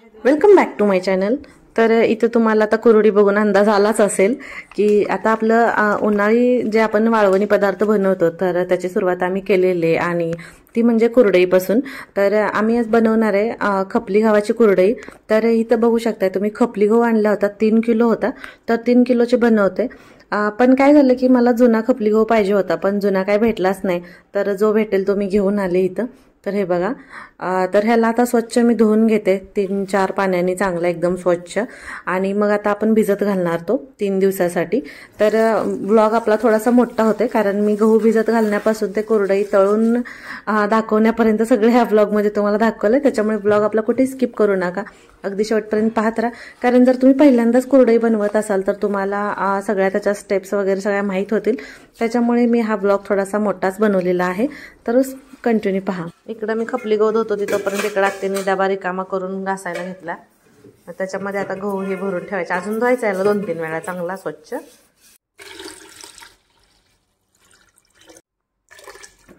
Welcome back to my channel. तर इथे तुम्हाला आता कुरडई बघून अंदाज आलाच असेल की आता आपलं उन्हाळी जे आपण वाळवणी पदार्थ बनवतो तर त्याची सुरुवात आम्ही केलेली आहे आणि ती म्हणजे कुरडईपासून। तर आम्ही आज बनवणार आहे खपली गव्हाची कुरडई। तर इथं बघू शकता तुम्ही खपली गहू आणला होता, 3 किलो होता, तर 3 किलोचे बनवते। पण काय झालं की मला जुना खपली गहू पाहिजे होता, पण जुना काय भेटलाच नाही, तर जो भेटेल तो मी घेऊन आले इथं। तर हे बघा, तर ह्याला आता स्वच्छ मी धुवून घेते 3-4 पाण्याने चांगला एकदम स्वच्छ, आणि मग आता आपण भिजत घालणार तो 3 दिवसासाठी। तर व्लॉग आपला थोडासा मोठा होते कारण मी गहू भिजत घालण्यापासून ते कुरडई तळून दाखवण्यापर्यंत सगळे ह्या व्लॉगमध्ये तुम्हाला दाखवलं, त्याच्यामुळे व्लॉग आपला कुठे स्किप करू नका, अगदी शेवटपर्यंत पाहत राहा। कारण जर तुम्ही पहिल्यांदाच कुरडई बनवत असाल तर तुम्हाला सगळ्या त्याच्या स्टेप्स वगैरे सगळ्या माहीत होतील, त्याच्यामुळे मी हा व्लॉग थोडासा मोठाच बनवलेला आहे, तर कंटिन्यू पहा। इकडे मी खपली गहू धुत होती तोपर्यंत इकडे आत्याने डबा रिकामा करून घासायला घेतला। त्याच्यामध्ये आता गहू हे भरून ठेवायचे, अजून धुवायचा याला 2-3 वेळा चांगला स्वच्छ।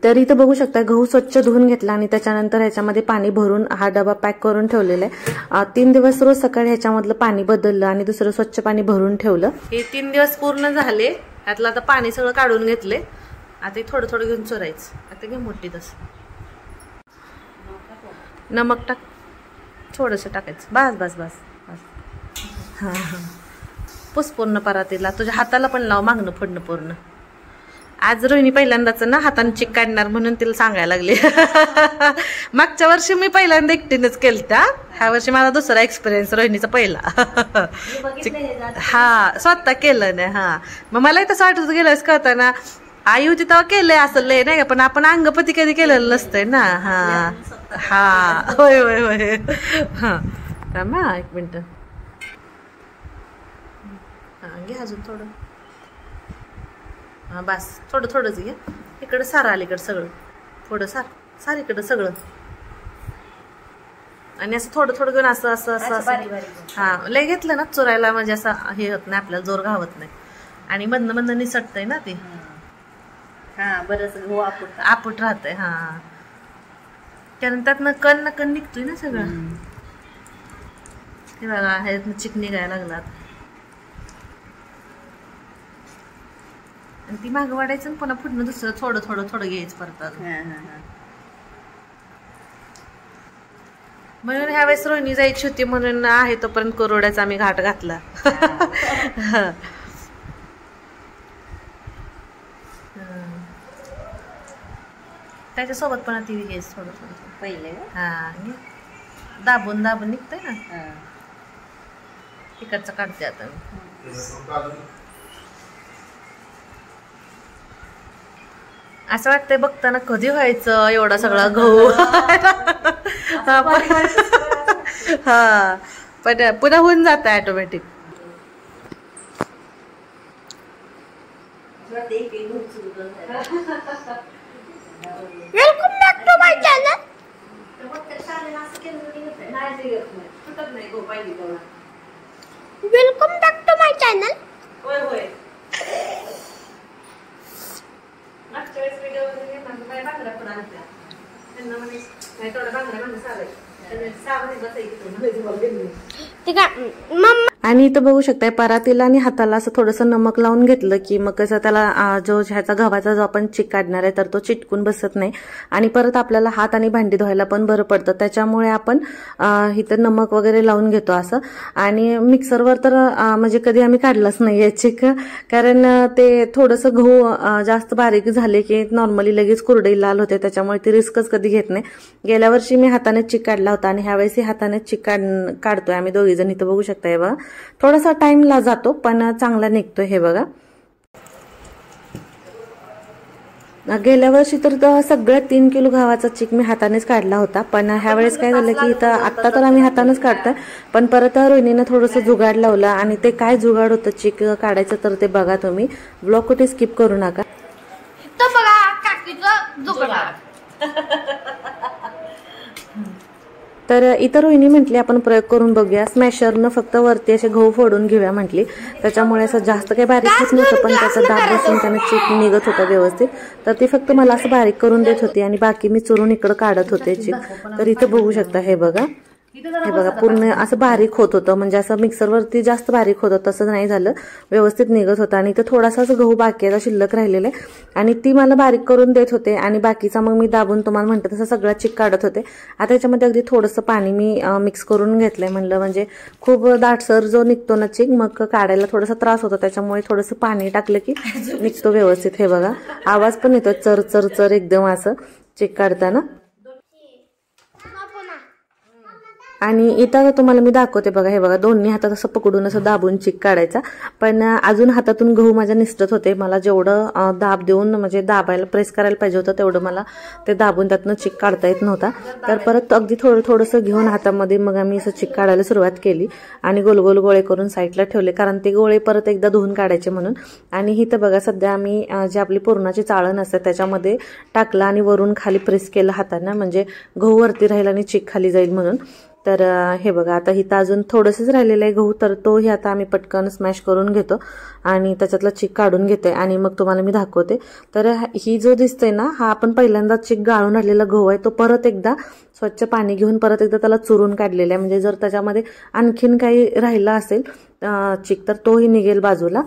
तर इथं बघू शकता गहू स्वच्छ धुवून घेतला आणि त्याच्यानंतर ह्याच्यामध्ये पाणी भरून हा डबा पॅक करून ठेवलेला आहे। 3 दिवस रोज सकाळी ह्याच्यामधलं पाणी बदललं आणि दुसरं स्वच्छ पाणी भरून ठेवलं। हे 3 दिवस पूर्ण झाले, ह्यातलं आता पाणी सगळं काढून घेतले। आता थोडं थोडं घेऊन चोरायचं। आता घे मोठी तसं नमक टाक, थोडंसं टाकायचं, बस बस बस बस। हां हां, पुस पूर्ण परातीला, तुझ्या हाताला पण लाव मागणं फोडणं पूर्ण। आज रोहिणी पहिल्यांदाच ना हाताने चिक काढणार म्हणून तिला सांगायला लागले। मागच्या वर्षी मी पहिल्यांदा एकटीनेच केलता, ह्या वर्षी माझा दुसरा एक्सपिरियन्स, रोहिणीचा पहिला। हा स्वतः केलं नाही। हा मग मलाही तसं वाटत गेलंच कळताना आई होती तेव्हा केलंय असं लय नाही का, पण आपण अंगपती कधी केलेलं नसतंय ना। हा हा होय होय होय। हा थांबा 1 मिनिट, हा घे अजून थोडं, हा बस थोडं थोडंच घे। इकडं सार अलीकडं सगळं, थोडं सार इकडं सगळं, आणि असं थोडं थोडं घेऊन असं असं असं हा लय घेतलं ना चोरायला म्हणजे असं हे होत नाही, आपल्याला जोर घावत नाही, आणि मधनं मधनं निसटतंय ना ते। हा बरंच गहू आपूट राहतंय। हा कारण त्यातनं कण निघतोय ना सगळं। हे बघा ह्यातनं चिक निघायला लागला, आणि ती मागं वाढायचं आणि पुन्हा पुढनं दुसरं थोडं थोडं थोडं घ्यायचं परत। म्हणून ह्या वेळेस रोहिणी जायची होती म्हणून आहे तोपर्यंत कुरवड्याचा आम्ही घाट घातला। त्याच्यासोबत पण ती घ्यायचं थोडं थोडं पहिले। हा दाबून दाबून निघतंय ना, तिकडचं काढते आता। असं वाटतंय बघताना कधी व्हायचं एवढा सगळा गहू। हा पण पुन्हा होऊन जात automatic. Welcome back to my channel. Welcome back to my channel. होय होय, मागच्या वेळेस व्हिडिओ मध्ये काय बांगड्या पण आणल्या त्यांना म्हणजे नाही थोडं बांगड्या म्हणजे सारायचं आणि इथं बघू शकताय परातीला आणि हाताला असं थोडंसं नमक लावून घेतलं की मग कसं त्याला जो ह्याचा गव्हाचा जो आपण चिक काढणार आहे तर तो चिटकून बसत नाही, आणि परत आपल्याला हात आणि भांडी धुवायला पण बरं पडतं, त्याच्यामुळे आपण इथं नमक वगैरे लावून घेतो असं। आणि मिक्सरवर तर म्हणजे कधी आम्ही काढलंच नाहीये चिक, कारण ते थोडंसं गहू जास्त बारीक झाले की नॉर्मली लगेच कुरडई लाल होते, त्याच्यामुळे ती रिस्कच कधी घेत नाही। गेल्या वर्षी मी हाताने चिक काढला होता आणि ह्यावेळेस हाताने चिक काढतोय आम्ही दोघी जण। इथं बघू शकताय बघा, थोडासा टाइम जातो पण चांगला निघतोय। हे बघा, गेल्या वर्षी तर सगळ्या 3 किलो गव्हाचा चिक मी हातानेच काढला होता, पण ह्या वेळेस काय झालं की इथं आत्ता तर आम्ही हातानेच काढतोय, पण परत रोहिणीनं थोडंसं जुगाड लावलं, आणि ते काय जुगाड होतं चिक काढायचं तर ते बघा तुम्ही, ब्लॉग कुठे स्किप करू नका। तर बघा काकीचं जुगाड। तर इतर रोहिणी म्हटली आपण प्रयोग करून बघूया, स्मॅशरनं फक्त वरती असे गहू फोडून घेऊया म्हटली, त्याच्यामुळे असं जास्त काही बारीक होत नव्हतं, पण त्याचा दाब बसून त्याने चिक निघत होता व्यवस्थित। तर ती फक्त मला असं बारीक करून देत होती आणि बाकी मी चुरून इकडं काढत होते चिक। तर इथं बघू शकता, हे बघा हे बघा पूर्ण असं बारीक होत होतं, म्हणजे असं मिक्सरवरती जास्त बारीक होतं तसं नाही झालं, व्यवस्थित निघत होतं. आणि इथं थोडासाच गहू बाकी आहे, शिल्लक राहिलेला आहे, आणि ती मला बारीक करून देत होते आणि बाकीचा मग मी दाबून तुम्हाला म्हणते तसं सगळा चिक काढत होते. आता याच्यामध्ये अगदी थोडंसं पाणी मी मिक्स करून घेतलंय, म्हणलं म्हणजे खूप दाटसर जो निघतो ना चिक, मग काढायला थोडासा त्रास होतो, त्याच्यामुळे थोडंसं पाणी टाकलं की निघतो व्यवस्थित. हे बघा आवाज पण येतो चर चर चर एकदम असं चिक काढताना. आणि इथं तुम्हाला मी दाखवते बघा, हे बघा दोन्ही हातात असं पकडून असं दाबून चिक काढायचा, पण अजून हातातून गहू माझ्या निसटत होते. मला जेवढं दाब देऊन म्हणजे दाबायला प्रेस करायला पाहिजे होतं तेवढं मला ते दाबून त्यातनं चिक काढता येत नव्हता. तर परत अगदी थोडंसं घेऊन हातामध्ये मग आम्ही असं चिक काढायला सुरुवात केली आणि गोल गोल गोळे करून साईडला ठेवले, कारण ते गोळे परत एकदा धुवून काढायचे म्हणून. आणि इथं बघा सध्या आम्ही जी आपली पुरणाची चाळण असते त्याच्यामध्ये टाकला आणि वरून खाली प्रेस केलं हाताने, म्हणजे गहू वरती राहील आणि चिक खाली जाईल म्हणून. तर हे बघा आता इथं अजून थोडंसंच राहिलेलं आहे गहू, तर तोही आता आम्ही पटकन स्मॅश करून घेतो आणि त्याच्यातला चिक काढून घेते आणि मग तुम्हाला मी दाखवते. तर ही जो दिसतंय ना, हा आपण पहिल्यांदा चिक गाळून राहिलेला गहू आहे, तो परत एकदा स्वच्छ पाणी घेऊन परत एकदा त्याला चुरून काढलेला आहे, म्हणजे जर त्याच्यामध्ये आणखीन काही राहिला असेल चिक तर तोही निघेल बाजूला.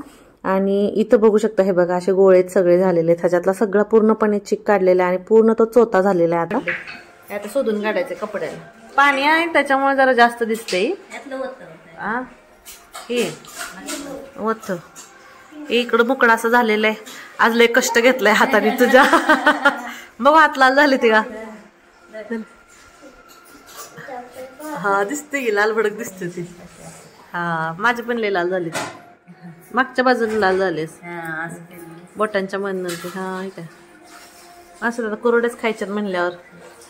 आणि इथं बघू शकता हे बघा असे गोळेच सगळे झालेले आहेत, ह्याच्यातला सगळा पूर्णपणे चिक काढलेला आहे आणि पूर्ण तो चोता झालेला आहे. आता शोधून काढायचे कपड्याला, पाणी आहे त्याच्यामुळे जरा जास्त दिसते. हे वत्थ इकडं मुकडा असं झालेलं आहे, आज लय कष्ट घेतलंय हाताने तुझ्या. बघ हात लाल झाले ते का? हा दिसते की लाल भडक दिसते ती. हा माझी पण लय लाल झाली, मागच्या बाजूला लाल झालेस बोटांच्या मधनं. हा काय असं कोरडेच खायच्यात म्हणल्यावर.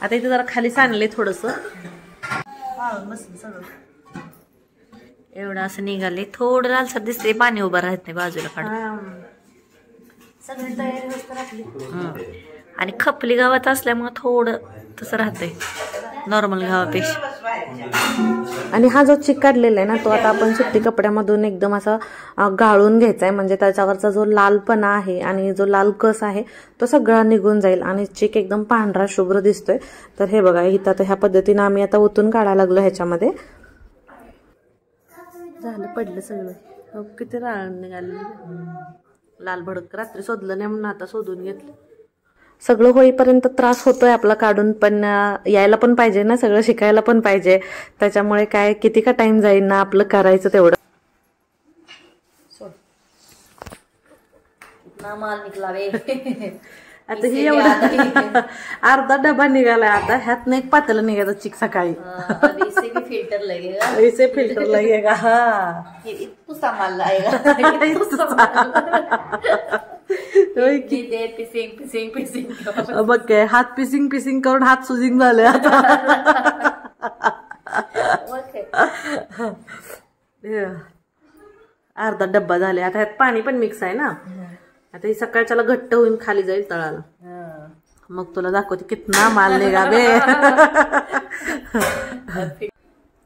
आता इथे जरा खाली सांडले थोडस, एवढं असं निघाले, थोडं लालसर दिसते, पाणी उभं राहत नाही बाजूला काढ. सगळी तयारी होत आपली. आणि खपली गावात असल्यामुळे थोडं तसं राहतंय नॉर्मल गावापेक्षा. आणि हा जो चिक काढलेला आहे ना, तो आता आपण सुट्टी कपड्यामधून एकदम असा गाळून घ्यायचा आहे, म्हणजे त्याच्यावरचा जो लालपणा आहे आणि जो लाल कस आहे तो सगळा निघून जाईल आणि चिक एकदम पांढरा शुभ्र दिसतोय. तर हे बघा इथं आता ह्या पद्धतीने आम्ही आता ओतून काढायला लागलो ह्याच्यामध्ये. झालं पडलं सगळं, किती राळ निघाले लाल भडक. रात्री शोधलं नाही म्हणून आता शोधून घेतलं. सगळं होईपर्यंत त्रास होतोय आपला काढून, पण यायला पण पाहिजे ना, सगळं शिकायला पण पाहिजे, त्याच्यामुळे काय किती का टाइम जाईल ना आपलं करायचं तेवढं. माल निघलावे. आता हे एवढं अर्धा डबा निघालाय, आता ह्यात एक पातळं निघायचं चिक सकाळी. फिल्टर लगेगा, ऐसे फिल्टर लगेगा. हा इतना माल आएगा. बघ काय हात पिसिंग करून हात सुजिंग झाले आता. अर्धा डब्बा झाले. आता ह्यात पाणी पण मिक्स आहे ना, आता ही सकाळच्याला घट्ट होऊन खाली जाईल तळाला, मग तुला दाखवते कितना माल निघावे.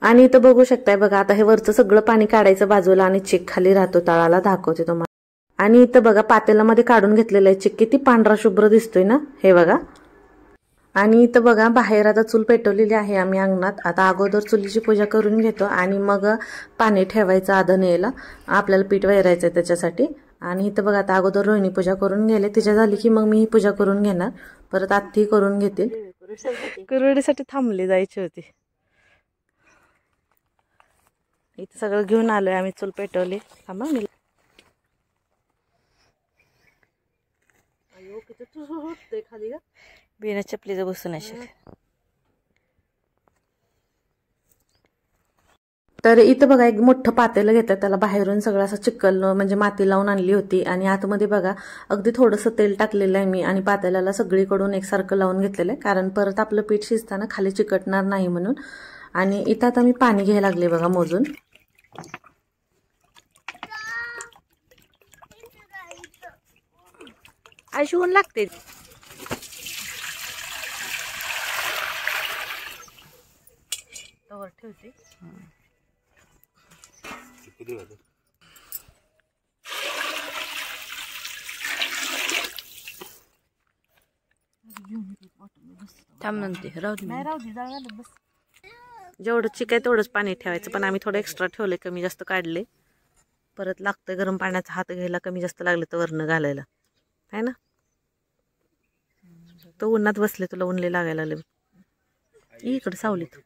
आणि इथं बघू शकताय बघा, आता हे वरचं सगळं पाणी काढायचं बाजूला आणि चिक खाली राहतो तळाला, दाखवते तुम्हाला. आणि इथं बघा पातेल्यामध्ये काढून घेतलेलं आहे चिक, किती पांढरा शुभ्र दिसतोय ना, हे बघा. आणि इथं बघा बाहेर आता चूल पेटवलेली आहे आम्ही अंगणात. आता अगोदर चुलीची पूजा करून घेतो आणि मग पाणी ठेवायचं आधन यायला, आपल्याला पीठ वैरायचं आहे त्याच्यासाठी. आणि इथं बघा आता अगोदर रोहिणी पूजा करून गेले, तिच्या झाली की मग मी ही पूजा करून घेणार, परत आत्ती करून घेतील. कुरवडीसाठी थांबली जायची होती. इथं सगळं घेऊन आलोय आम्ही, चूल पेटवली. थांबा मी खाली बिना चपलीचं बसू नाही शकत. तर इथं बघा एक मोठं पातेलं घेतात, त्याला बाहेरून सगळं असं चिक्कल म्हणजे माती लावून आणली होती आणि आतमध्ये बघा अगदी थोडंसं तेल टाकलेलं आहे मी आणि पातेल्याला सगळीकडून एकसारखं लावून घेतलेलं आहे, कारण परत आपलं पीठ शिजताना खाली चिकटणार नाही म्हणून. आणि इथं आता मी पाणी घ्यायला लागले बघा मोजून. आशून लागते. ठेवते थांब म्हणते, राहू दे नाही, राहू दे, बस. जेवढं चिक आहे तेवढंच पाणी ठेवायचं, पण आम्ही थोडं एक्स्ट्रा ठेवले, कमी जास्त काढले. परत लागतं गरम पाण्याचा हात घ्यायला, कमी जास्त लागले तर वरनं घालायला आहे ना. तो उन्हात बसले, तुला उनले लागायला लागले इकडे सावलीत.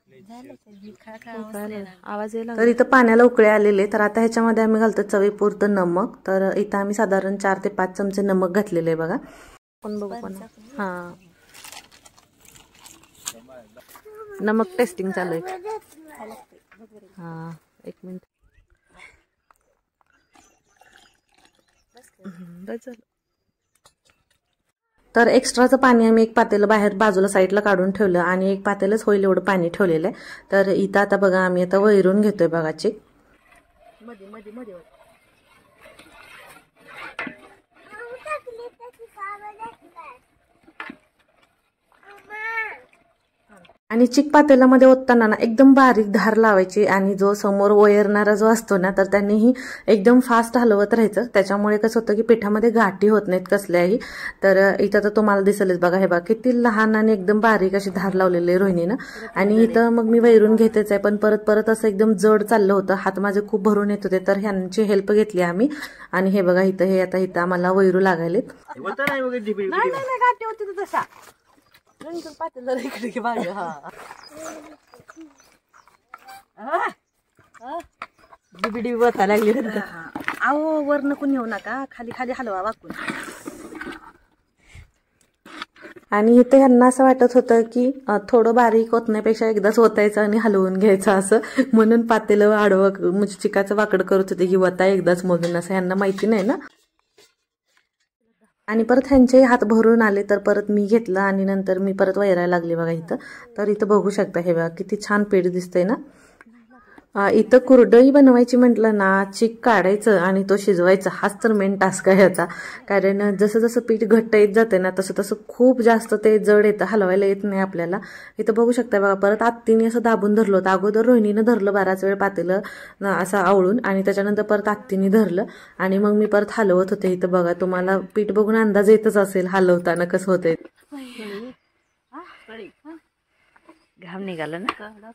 आवाज यायला. तर इथं पाण्याला उकळे आलेले. तर आता ह्याच्यामध्ये आम्ही घालतो चवीपुरतं नमक. तर इथं आम्ही साधारण 4 ते 5 चमचे नमक घातलेले आहे बघा. पण बघू पण हा नमक टेस्टिंग चालू आहे. हा 1 मिनिट बस झालं. तर एक्स्ट्राचं पाणी आम्ही एक पातेलं बाहेर बाजूला साईडला काढून ठेवलं आणि एक पातेलंच होईल एवढं पाणी ठेवलेलं आहे. तर इथं आता बघा आम्ही आता वैरून घेतोय बघा चिक. मध्ये मध्ये मध्ये आणि चिक पातेल्यामध्ये ओतताना ना एकदम बारीक धार लावायची आणि जो समोर वैरणारा जो असतो ना तर त्यांनीही एकदम फास्ट हलवत राहायचं. त्याच्यामुळे कसं होतं की पिठामध्ये गाठी होत नाहीत कसल्याही. तर इथं तर तुम्हाला दिसेलच बघा, हे बघा किती लहान आणि एकदम बारीक अशी धार लावलेली आहे रोहिणीनं. आणि इथं मग मी वैरून घेतेच आहे, पण परत परत असं एकदम जड चाललं होतं, हात माझे खूप भरून येत होते. तर ह्यांची हेल्प घेतली आम्ही आणि हे बघा इथं हे आता इथं आम्हाला वैरू लागायलेत. अहो वर नको नेऊ नका, खाली खाली हलवा वाकून. आणि इथे ह्यांना असं वाटत होतं की थोडं बारीक ओतण्यापेक्षा एकदाच ओतायचं आणि हलवून घ्यायचं असं, म्हणून पातेलं आडवं म्हणजे चिकाचं वाकड करत होते की वता एकदाच मधून, असं ह्यांना माहिती नाही ना. आणि परत ह्यांचे हात भरून आले तर परत मी घेतलं आणि नंतर मी परत वैरायला लागले बघा इथं. तर इथं बघू शकता हे बघा किती छान पीठ दिसतंय ना. इथं कुरडई बनवायची म्हटलं ना, चिक काढायचं आणि तो शिजवायचा, हाच तर मेन टास्क आहे ह्याचा. कारण जसं जसं पीठ घट्ट येत जाते ना तसं तसं खूप जास्त ते जड येतं, हलवायला येत नाही आपल्याला. इथं बघू शकता बघा परत आत्तीने असं दाबून धरलं होतं. अगोदर रोहिणीनं धरलं बराच वेळ पातेलं असं आवळून आणि त्याच्यानंतर परत आत्तीने धरलं आणि मग मी परत हलवत होते. इथं बघा तुम्हाला पीठ बघून अंदाज येतच असेल हलवताना कसं होतंय. घाम निघाला ना.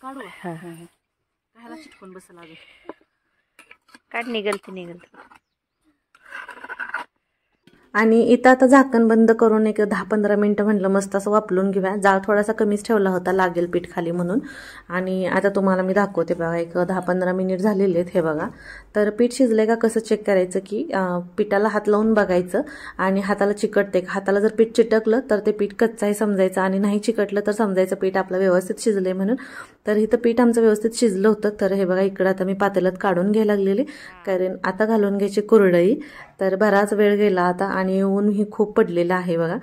काढू कायला चिटकून बसला अजून. काढ निघलते निघलते. आणि इथं आता झाकण बंद करून एक 10-15 मिनिटं म्हटलं मस्त असं वापरून घेऊया. जाळ थोडासा कमीच ठेवला होता, लागेल पीठ खाली म्हणून. आणि आता तुम्हाला मी दाखवते बघा, एक 10-15 मिनिट झालेले आहेत हे बघा. तर पीठ शिजले का कसं चेक करायचं की पिठाला हात लावून बघायचं आणि हाताला चिकटते. हाताला जर पीठ चिटकलं तर ते पीठ कच्चं आहे समजायचं आणि नाही चिकटलं तर समजायचं पीठ आपलं व्यवस्थित शिजलंय म्हणून. तर इथं पीठ आमचं व्यवस्थित शिजलं होतं. तर हे बघा इकडं आता मी पातेल्यात काढून घ्यायला लागलेली, कारण आता घालून घ्यायची कुरडई. तर बराच वेळ गेला आता आणि ऊन ही खूप पडलेलं आहे बघा.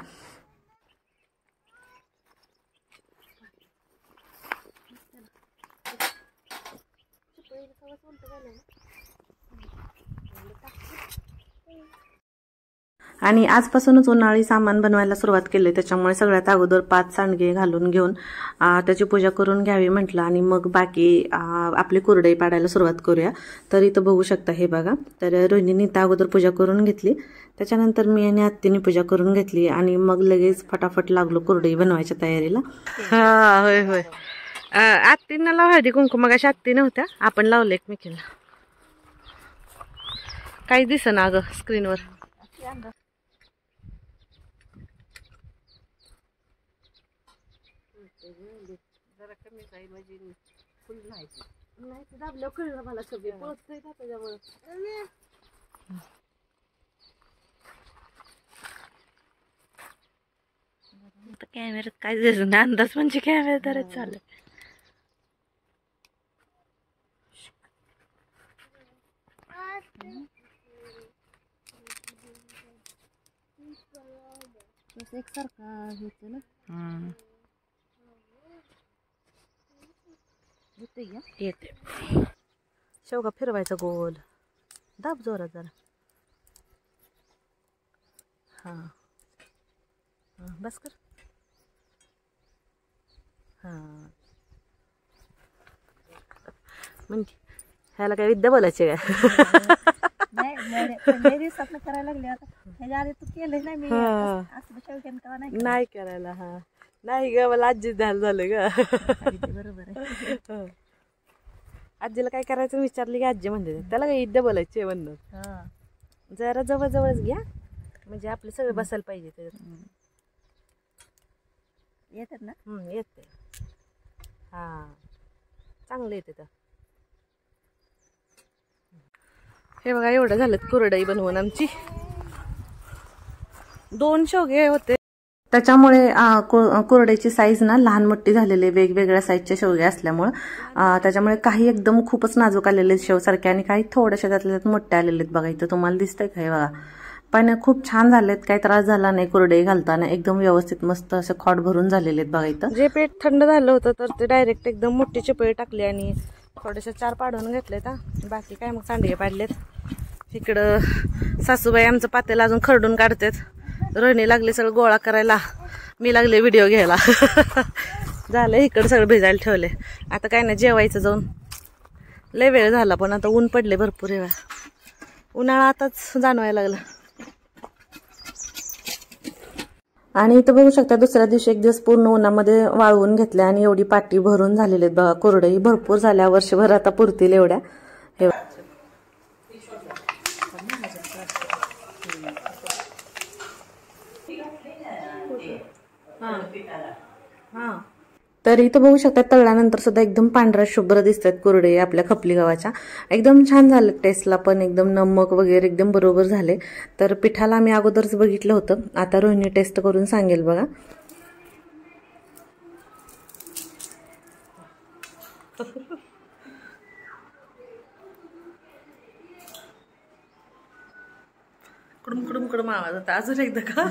आणि आजपासूनच उन्हाळी सामान बनवायला सुरुवात केली. त्याच्यामुळे सगळ्यात अगोदर 5 सांडगे घालून घेऊन त्याची पूजा करून घ्यावी म्हटलं आणि मग बाकी आपली कुरडई पाडायला सुरुवात करूया. तर इथं बघू शकता हे बघा. तर रोहिणीने त्या अगोदर पूजा करून घेतली, त्याच्यानंतर मी आणि आत्तीने पूजा करून घेतली आणि मग लगेच फटाफट लागलो कुरडई बनवायच्या तयारीला. हा होय होय. आत्तींना लाव हळदी कुंकू, मग अशा आत्ती नव्हत्या, आपण लावले एकमेकीला. काही दिसेना अगं स्क्रीनवर. जरा कमी जाईल म्हणजे फुल नाही दाबलं कळलं मला सगळे पोचतंय का त्याच्यामुळे. कॅमेऱ्यात काय दिसत अंदाज म्हणजे कॅमेरादारच चालू. एकसारखा होते ना. येते शेवगा फिरवायचा गोल, दाब जोरात जरा. हा बस कर. हा म्हणजे ह्याला काय विद्या बोलायची काय? नाही दिवसात करायला लागले आता. ह्याच्या आधी तू केलंच नाही मी, नाही करायला. हा नाही ग, मला आजी ध्यान झालं ग. बरोबर आहे. आजीला काय करायचं विचारली की आजी म्हणते त्याला काही इद्या बोलायचे म्हणणं. जरा जवळ जवळच घ्या म्हणजे आपले सगळे बसायला पाहिजे त्याच्यात. येतात ना. येते. हा चांगलं येते तर. हे बघा एवढं झालं कुरडई बनवून आमची. 2 शेवगे होते त्याच्यामुळे कुरडईची साईज ना लहान मोठी झालेली, वेगवेगळ्या साईजचे शेवगे असल्यामुळे त्याच्यामुळे काही एकदम खूपच नाजूक आलेले शेवसारखे आणि काही थोड्याशा त्यातल्या मोठे आलेले आहेत. बघा इथं तुम्हाला दिसतंय काय बघा. पण खूप छान झालेत, काही त्रास झाला नाही कुरडई घालताना. एकदम व्यवस्थित मस्त असं खॉट भरून झालेले आहेत बघा इथं. जे पेट थंड झालं होतं तर ते डायरेक्ट एकदम मोठी चिपळी टाकली आणि थोडेसे 4 पाडून घेतलेत. बाकी काय मग सांडगे पाडलेत. इकडं सासूबाई आमचं पातेला अजून खरडून काढतात. रोहिणी लागले सगळं गोळा करायला, मी लागले व्हिडिओ घ्यायला. झालं इकडं सगळं भिजायला ठेवले. आता काय नाही जेवायचं जाऊन. लय वेळ झाला पण आता ऊन पडले भरपूर. वेळा उन्हाळा आताच जाणवायला लागला. आणि इथं बघू शकता दुसऱ्या दिवशी एक दिवस पूर्ण उन्हामध्ये वाळवून घेतल्या आणि एवढी पाटी भरून झालेली आहेत बघा. कुरडई भरपूर झाल्या, वर्षभर आता पुरतील एवढ्या. हे तर इथं बघू शकता तळल्यानंतर सुद्धा एकदम पांढऱ्या शुभ्र दिसतात कुरडई आपल्या खपली गव्हाच्या. एकदम छान झालं टेस्टला पण, एकदम नमक वगैरे एकदम बरोबर झाले. तर पिठाला आम्ही अगोदरच बघितलं होतं, आता रोहिणी टेस्ट करून सांगेल बघा. कुडुम कुडुम कुडुम आवाज होता. अजून एकदा का?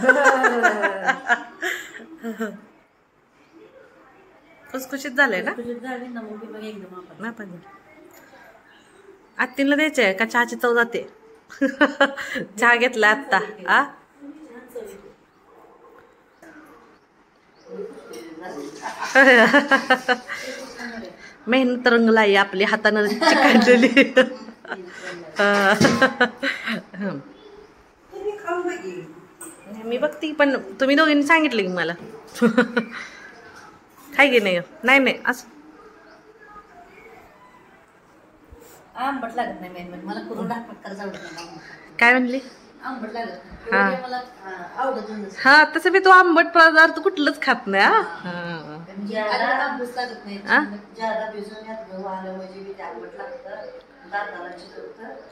खुसखुशीत झालंय ना. आत्तीला द्यायचंय का चहाची चव जाते? चहा घेतला आत्ता. मेहनत रंगलाई आपली हातानं काढलेली. मी बघते पण तुम्ही दोघींनी सांगितलं की मला. काय की नाही नाही असं आंबट लागत नाही. मेन मला करून काय म्हणली? आंबट लागत मला आवडत नाही. हा तसं मी तो आंबट पदार्थ कुठलंच खात नाही.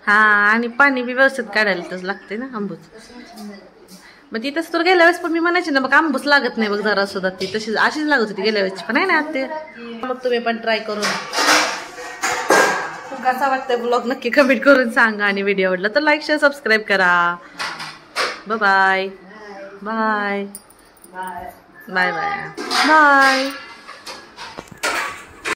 हा आणि पाणी बी व्यवस्थित काढायला तसं लागते ना आंबूच. मग ती तसं तर गेल्या वेळेस पण मी म्हणायची ना, मग आंबूस लागत नाही बघ जरा सुद्धा. ती तशी अशीच लागत होती गेल्या वेळेसची पण आहे ना ते. मग तुम्ही पण ट्राय करून कसा वाटतंय ब्लॉग नक्की कमेंट करून सांगा. आणि व्हिडिओ आवडला तर लाईक शेअर सबस्क्राईब करा. Bye bye bye bye bye bye.